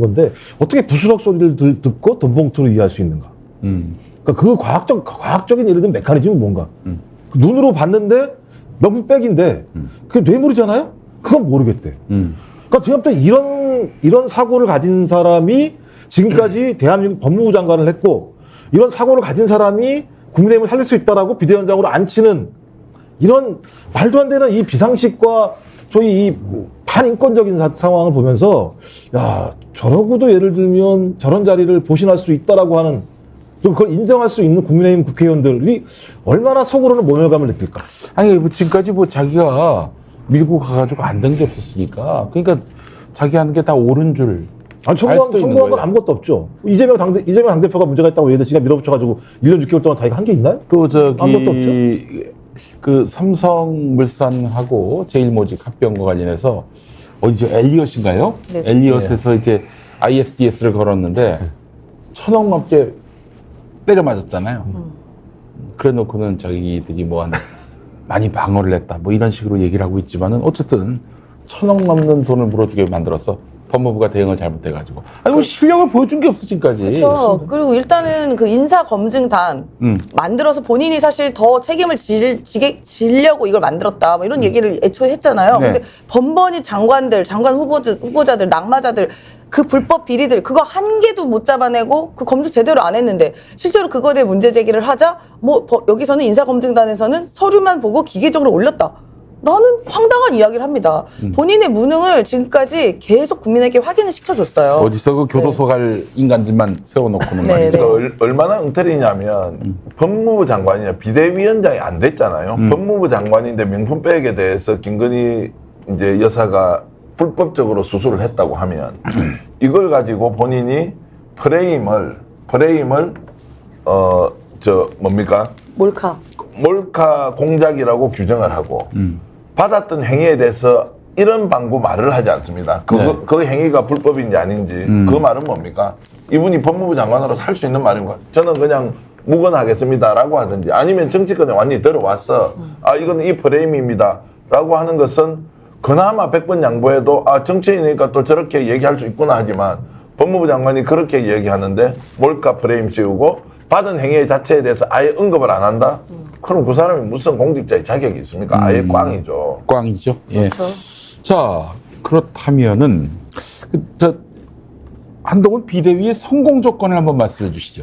건데 어떻게 부스럭 소리를 듣고 돈봉투를 이해할 수 있는가? 그러니까 그 과학적인 예를 들면 메커니즘은 뭔가? 눈으로 봤는데 명품백인데 그게 뇌물이잖아요? 그건 모르겠대. 그러니까 제가 볼 때 이런 사고를 가진 사람이 지금까지 대한민국 법무부 장관을 했고 이런 사고를 가진 사람이 국민의힘을 살릴 수 있다라고 비대위원장으로 앉히는 이런 말도 안 되는 이 비상식과 소위 이 반인권적인 상황을 보면서 야 저러고도 예를 들면 저런 자리를 보신할 수 있다라고 하는 좀 그걸 인정할 수 있는 국민의힘 국회의원들이 얼마나 속으로는 모멸감을 느낄까? 아니 뭐 지금까지 뭐 자기가 밀고 가가지고 안 된 게 없었으니까 그러니까 자기 하는 게 다 옳은 줄. 아니 성공한 건 아무것도 없죠. 이재명 당대표가 문제가 있다고 얘들 지가 밀어붙여가지고 1년 6개월 동안 자기가 한 게 있나요? 또 아무것도 없죠. 그 삼성물산하고 제일모직 합병과 관련해서 어디죠? 엘리엇인가요? 네. 엘리엇에서 이제 ISDS를 걸었는데 1,000억 넘게 때려 맞았잖아요. 그래 놓고는 자기들이 많이 방어를 했다. 뭐 이런 식으로 얘기를 하고 있지만은 어쨌든 1,000억 넘는 돈을 물어주게 만들었어. 법무부가 대응을 잘못해가지고. 아니, 뭐 실력을 보여준 게 없어, 지금까지. 그렇죠. 그리고 일단은 그 인사검증단 만들어서 본인이 사실 더 책임을 지려고 이걸 만들었다. 뭐 이런 얘기를 애초에 했잖아요. 네. 근데 번번이 장관 후보자들, 낙마자들 그 불법 비리들 그거 한 개도 못 잡아내고 그 검증 제대로 안 했는데 실제로 그거에 대해 문제 제기를 하자 여기서는 인사검증단에서는 서류만 보고 기계적으로 올렸다. 라는 황당한 이야기를 합니다. 본인의 무능을 지금까지 계속 국민에게 확인을 시켜줬어요. 어디서 그 교도소 갈 인간들만 세워놓고는 네, 말이죠. 네. 얼마나 엉터리냐면 법무부 장관이냐 비대위원장이 안 됐잖아요. 법무부 장관인데 명품백에 대해서 김건희 이제 여사가 불법적으로 수수를 했다고 하면 이걸 가지고 본인이 프레임을 뭡니까? 몰카 공작이라고 규정을 하고 받았던 행위에 대해서 이런 방구 말을 하지 않습니다. 그 행위가 불법인지 아닌지 그 말은 뭡니까? 이분이 법무부 장관으로서 할 수 있는 말인가? 저는 그냥 무관하겠습니다라고 하든지 아니면 정치권에 완전히 들어왔어. 아 이건 이 프레임입니다. 라고 하는 것은 그나마 100번 양보해도 아 정치인이니까 또 저렇게 얘기할 수 있구나 하지만 법무부 장관이 그렇게 얘기하는데 몰카 프레임 씌우고 받은 행위 자체에 대해서 아예 언급을 안 한다? 그럼 그 사람이 무슨 공직자의 자격이 있습니까? 아예 꽝이죠. 꽝이죠. 예. 그렇죠. 자, 그렇다면은 한동훈 비대위의 성공 조건을 한번 말씀해 주시죠.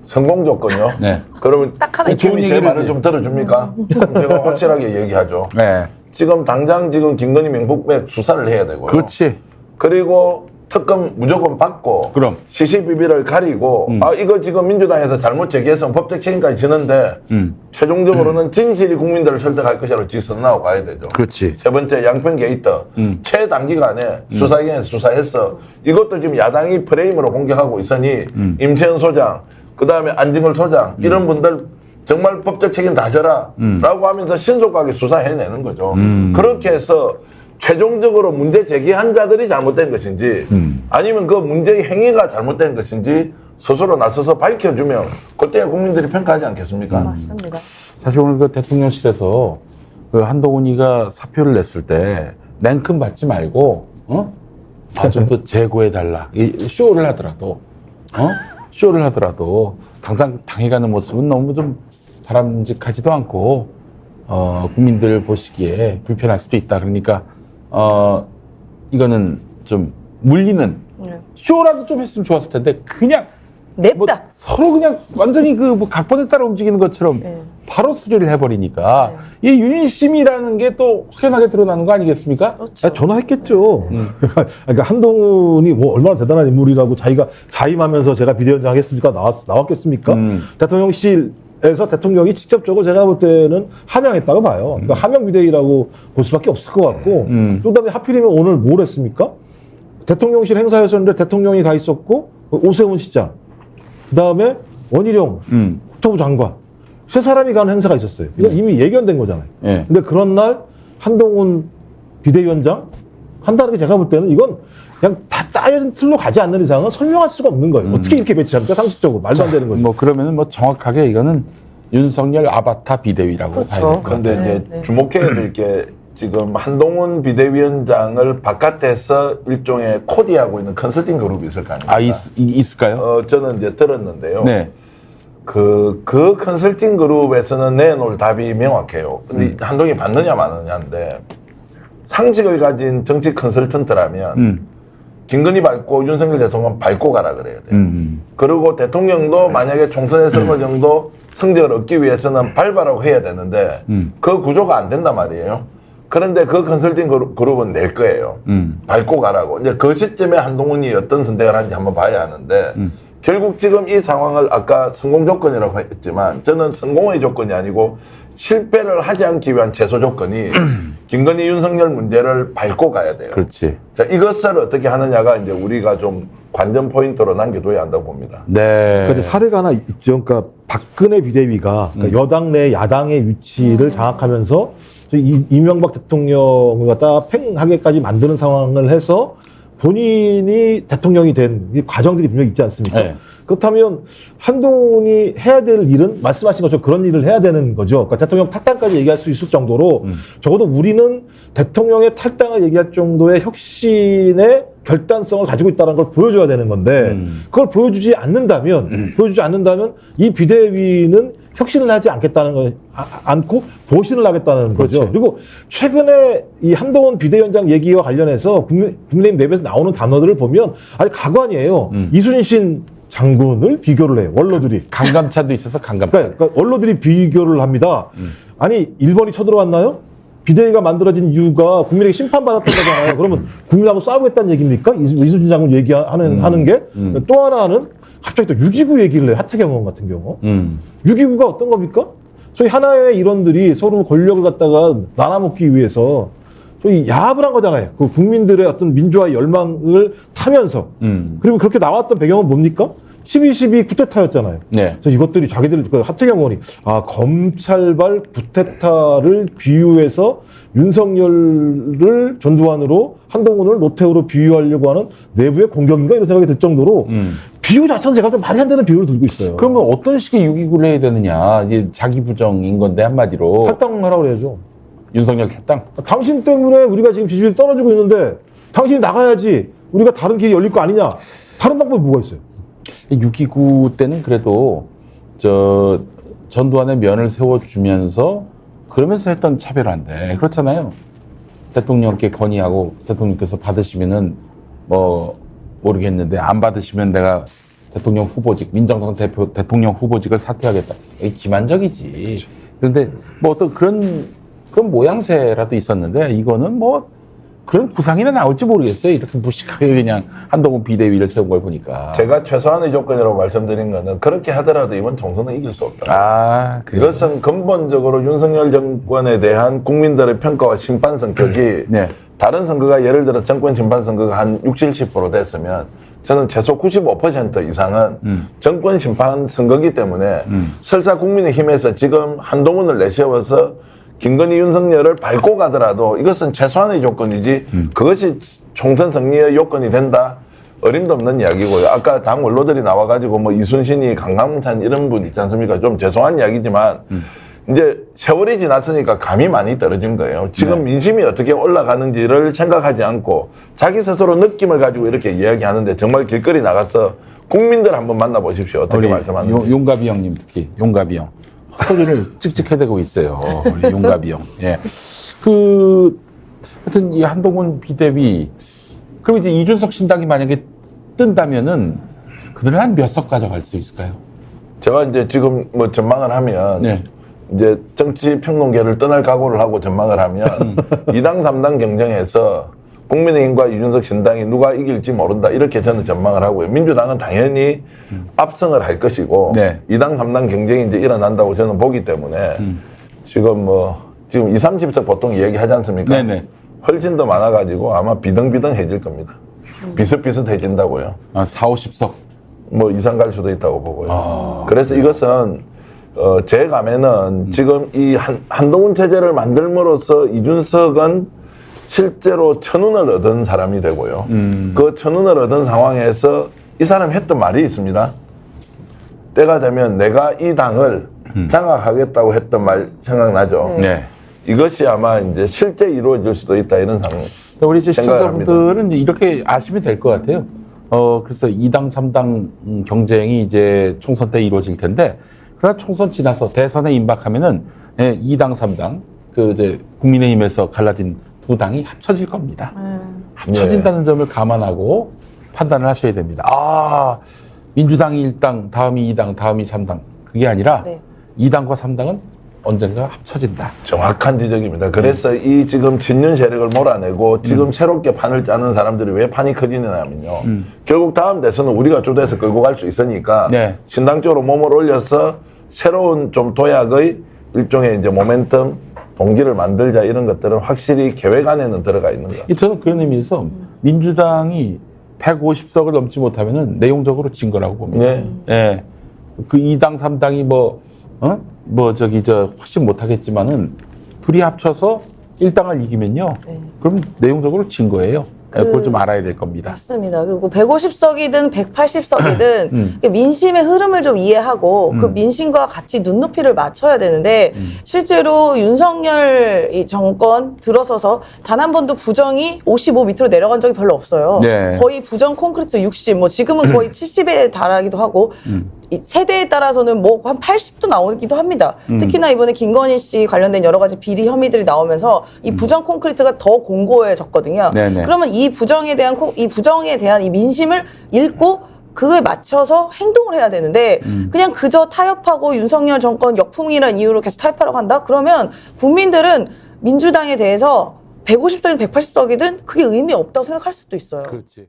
성공 조건요? 네. 그러면 딱 하나 좋은 제 얘기를 말을 해요. 좀 들어줍니까? 그럼 제가 확실하게 얘기하죠. 네. 지금 당장 김건희 명품백 수사를 해야 되고요. 그렇지. 그리고 특검 무조건 받고 그럼. 시시비비를 가리고 아 이거 지금 민주당에서 잘못 제기해서 법적 책임까지 지는데 최종적으로는 진실이 국민들을 설득할 것이라고 지선나고 가야 되죠. 그렇지. 세 번째 양평 게이트 최단기간에 수사기관에서 수사했어. 이것도 지금 야당이 프레임으로 공격하고 있으니 임채연 소장 그다음에 안진걸 소장 이런 분들 정말 법적 책임 다 져라 라고 하면서 신속하게 수사해내는 거죠. 그렇게 해서 최종적으로 문제 제기한 자들이 잘못된 것인지 아니면 그 문제의 행위가 잘못된 것인지 스스로 나서서 밝혀주면 그때 국민들이 평가하지 않겠습니까? 맞습니다. 사실 오늘 그 대통령실에서 그 한동훈이가 사표를 냈을 때 냉큼 받지 말고 좀 더 재고해달라. 이 쇼를 하더라도 쇼를 하더라도 당장 당해가는 모습은 너무 좀 바람직하지도 않고 국민들 보시기에 불편할 수도 있다. 그러니까 이거는 좀 물리는 쇼라도 좀 했으면 좋았을 텐데 그냥 냅다. 서로 그냥 완전히 각본에 따라 움직이는 것처럼 바로 수리를 해버리니까 이 윤심이라는 게 또 확연하게 드러나는 거 아니겠습니까? 아니, 전화했겠죠. 그러니까 한동훈이 뭐 얼마나 대단한 인물이라고 자기가 자임하면서 제가 비대위원장 하겠습니까? 나왔겠습니까? 대통령실에서 대통령이 직접적으로 제가 볼 때는 하명했다고 봐요. 그러니까 하명 비대위라고 볼 수밖에 없을 것 같고 또 그다음에 하필이면 오늘 뭘 했습니까? 대통령실 행사였었는데 대통령이 가 있었고 오세훈 시장 그다음에 원희룡 국토부 장관 세 사람이 가는 행사가 있었어요. 이건 이미 예견된 거잖아요. 예. 근데 그런 날 한동훈 비대위원장 한다는 게 제가 볼 때는 이건 그냥 다 짜여진 틀로 가지 않는 이상은 설명할 수가 없는 거예요. 어떻게 이렇게 배치합니까? 상식적으로 말도 안 되는 거죠. 뭐 그러면은 뭐 정확하게 이거는 윤석열 아바타 비대위라고 봐야 그렇죠. 될 것 같아요. 그런데 이제 주목해야 될 게 지금 한동훈 비대위원장을 바깥에서 일종의 코디하고 있는 컨설팅 그룹이 있을 거 아닙니까? 있을까요? 저는 이제 들었는데요. 네. 그 컨설팅 그룹에서는 내놓을 답이 명확해요. 근데 한동훈이 받느냐 마느냐인데 상식을 가진 정치 컨설턴트라면 김건희 밟고 윤석열 대통령 밟고 가라 그래야 돼요. 그리고 대통령도 만약에 총선에서 어느 정도 성적을 얻기 위해서는 밟아라고 해야 되는데 그 구조가 안 된단 말이에요. 그런데 그 컨설팅 그룹은 낼 거예요. 밟고 가라고. 이제 그 시점에 한동훈이 어떤 선택을 하는지 한번 봐야 하는데 결국 지금 이 상황을 아까 성공 조건이라고 했지만 저는 성공의 조건이 아니고 실패를 하지 않기 위한 최소 조건이 김건희 윤석열 문제를 밟고 가야 돼요. 그렇지. 자, 이것을 어떻게 하느냐가 이제 우리가 좀 관전 포인트로 남겨둬야 한다고 봅니다. 네. 그러니까 이제 사례가 하나 있죠. 그러니까 박근혜 비대위가 그러니까 여당 내 야당의 위치를 장악하면서 이명박 대통령을 갖다 팽하게까지 만드는 상황을 해서 본인이 대통령이 된 이 과정들이 분명히 있지 않습니까? 네. 그렇다면 한동훈이 해야 될 일은 말씀하신 것처럼 그런 일을 해야 되는 거죠. 그러니까 대통령 탈당까지 얘기할 수 있을 정도로 적어도 우리는 대통령의 탈당을 얘기할 정도의 혁신의 결단성을 가지고 있다는 걸 보여줘야 되는 건데 그걸 보여주지 않는다면 이 비대위는 혁신을 하지 않겠다는 거 않고 보신을 하겠다는 거죠. 그렇지. 그리고 최근에 이 한동훈 비대위원장 얘기와 관련해서 국민의힘 내부에서 나오는 단어들을 보면 아주 가관이에요. 이순신 장군을 비교를 해요. 원로들이. 강감찬도 있어서 강감찬. 그러니까 원로들이 비교를 합니다. 아니 일본이 쳐들어왔나요? 비대위가 만들어진 이유가 국민에게 심판받았던 거잖아요. 그러면 국민하고 싸우겠다는 얘기입니까? 이순신 장군 하는 게 또 하나는 갑자기 또 6.29 얘기를 해요. 하태경 의원 같은 경우. 6.29가 어떤 겁니까? 소위 하나의 일원들이 서로 권력을 갖다가 나눠먹기 위해서 소위 야합을 한 거잖아요. 그 국민들의 어떤 민주화의 열망을 타면서. 그리고 그렇게 나왔던 배경은 뭡니까? 12.12 쿠데타였잖아요. 네. 그래서 이것들이 자기들, 그 하태경 의원이, 검찰발 쿠데타를 비유해서 윤석열을 전두환으로 한동훈을 노태우로 비유하려고 하는 내부의 공격인가 이런 생각이 들 정도로 비유 자체는 제가 좀 말이 안 되는 비유를 들고 있어요. 그러면 어떤 식의 6.29를 해야 되느냐. 이제 자기 부정인 건데 한마디로. 탈당하라고 그래야죠. 윤석열 탈당? 당신 때문에 우리가 지금 지지율이 떨어지고 있는데 당신이 나가야지 우리가 다른 길이 열릴 거 아니냐. 다른 방법이 뭐가 있어요? 6.29 때는 그래도 전두환의 면을 세워주면서 그러면서 했던 차별화인데 그렇잖아요. 대통령께 건의하고 대통령께서 받으시면은 뭐 모르겠는데 안 받으시면 내가 대통령 후보직 민정당 대통령 후보직을 사퇴하겠다. 이게 기만적이지. 그런데 뭐 어떤 그런 모양새라도 있었는데 이거는 뭐 그런 구상이나 나올지 모르겠어요. 이렇게 무식하게 그냥 한동훈 비대위를 세운 걸 보니까. 제가 최소한의 조건이라고 말씀드린 거는 그렇게 하더라도 이번 총선은 이길 수 없다. 이것은 근본적으로 윤석열 정권에 대한 국민들의 평가와 심판 성격이 네. 다른 선거가 예를 들어 정권 심판 선거가 한 60, 70% 됐으면 저는 최소 95% 이상은 정권 심판 선거기 때문에 설사 국민의힘에서 지금 한동훈을 내세워서 김건희 윤석열을 밟고 가더라도 이것은 최소한의 조건이지 그것이 총선 승리의 요건이 된다? 어림도 없는 이야기고요. 아까 당 원로들이 나와가지고 뭐 이순신이 강남찬 이런 분 있지 않습니까? 좀 죄송한 이야기지만 이제 세월이 지났으니까 감이 많이 떨어진 거예요. 지금 민심이 어떻게 올라가는지를 생각하지 않고 자기 스스로 느낌을 가지고 이렇게 이야기하는데 정말 길거리 나가서 국민들 한번 만나보십시오. 어떻게 말씀하는지. 용가비 형님 특히 용가비 형. 소리를 찍찍 해대고 있어요. 우리 용가비 형. 예. 하여튼 이 한동훈 비대위, 그럼 이제 이준석 신당이 만약에 뜬다면은 그들은 한 몇 석 가져갈 수 있을까요? 제가 이제 지금 뭐 전망을 하면 네. 이제 정치 평론계를 떠날 각오를 하고 전망을 하면 2당, 3당 경쟁에서 국민의힘과 이준석 신당이 누가 이길지 모른다. 이렇게 저는 전망을 하고요. 민주당은 당연히 압승을 할 것이고, 네. 2당, 3당 경쟁이 이제 일어난다고 저는 보기 때문에, 지금 20, 30석 보통 얘기하지 않습니까? 네네. 훨씬 더 많아가지고 아마 비등비등해질 겁니다. 비슷비슷해진다고요. 4, 50석. 뭐 이상 갈 수도 있다고 보고요. 그래서 이것은, 제 감에는 지금 이 한동훈 체제를 만들므로써 이준석은 실제로 천운을 얻은 사람이 되고요. 그 천운을 얻은 상황에서 이 사람이 했던 말이 있습니다. 때가 되면 내가 이 당을 장악하겠다고 했던 말 생각나죠? 네. 이것이 아마 이제 실제 이루어질 수도 있다 이런 우리 이제 생각을 합니다. 시청자분들은 이렇게 아시면 될 것 같아요. 그래서 2당, 3당 경쟁이 이제 총선 때 이루어질 텐데, 그러나 총선 지나서 대선에 임박하면은 2당, 3당, 그 이제 국민의힘에서 갈라진 두 당이 합쳐질 겁니다. 합쳐진다는 점을 감안하고 판단을 하셔야 됩니다. 아, 민주당이 1당, 다음이 2당, 다음이 3당. 그게 아니라 네. 2당과 3당은 언젠가 합쳐진다. 정확한 지적입니다. 그래서 이 지금 친윤 세력을 몰아내고 지금 새롭게 판을 짜는 사람들이 왜 판이 커지느냐면요. 결국 다음 대선은 우리가 주도해서 끌고 갈 수 있으니까 네. 신당 쪽으로 몸을 올려서 새로운 좀 도약의 일종의 이제 모멘텀 동기를 만들자 이런 것들은 확실히 계획 안에는 들어가 있는 것 같아요. 저는 그런 의미에서 민주당이 150석을 넘지 못하면은 내용적으로 진 거라고 봅니다. 네. 예. 그 2당, 3당이 훨씬 못하겠지만은 둘이 합쳐서 1당을 이기면요. 네. 그럼 내용적으로 진 거예요. 그걸 좀 알아야 될 겁니다. 맞습니다. 그리고 150석이든 180석이든 민심의 흐름을 좀 이해하고 그 민심과 같이 눈높이를 맞춰야 되는데 실제로 윤석열 이 정권 들어서서 단 한 번도 부정이 55 밑으로 내려간 적이 별로 없어요. 네. 거의 부정 콘크리트 60, 뭐 지금은 거의 70에 달하기도 하고 이 세대에 따라서는 뭐 한 80도 나오기도 합니다. 특히나 이번에 김건희 씨 관련된 여러 가지 비리 혐의들이 나오면서 이 부정 콘크리트가 더 공고해졌거든요. 네네. 그러면 이 부정에 대한 이 민심을 읽고 그거에 맞춰서 행동을 해야 되는데 그냥 그저 타협하고 윤석열 정권 역풍이라는 이유로 계속 타협하려고 한다? 그러면 국민들은 민주당에 대해서 150석이든 180석이든 그게 의미 없다고 생각할 수도 있어요. 그렇지.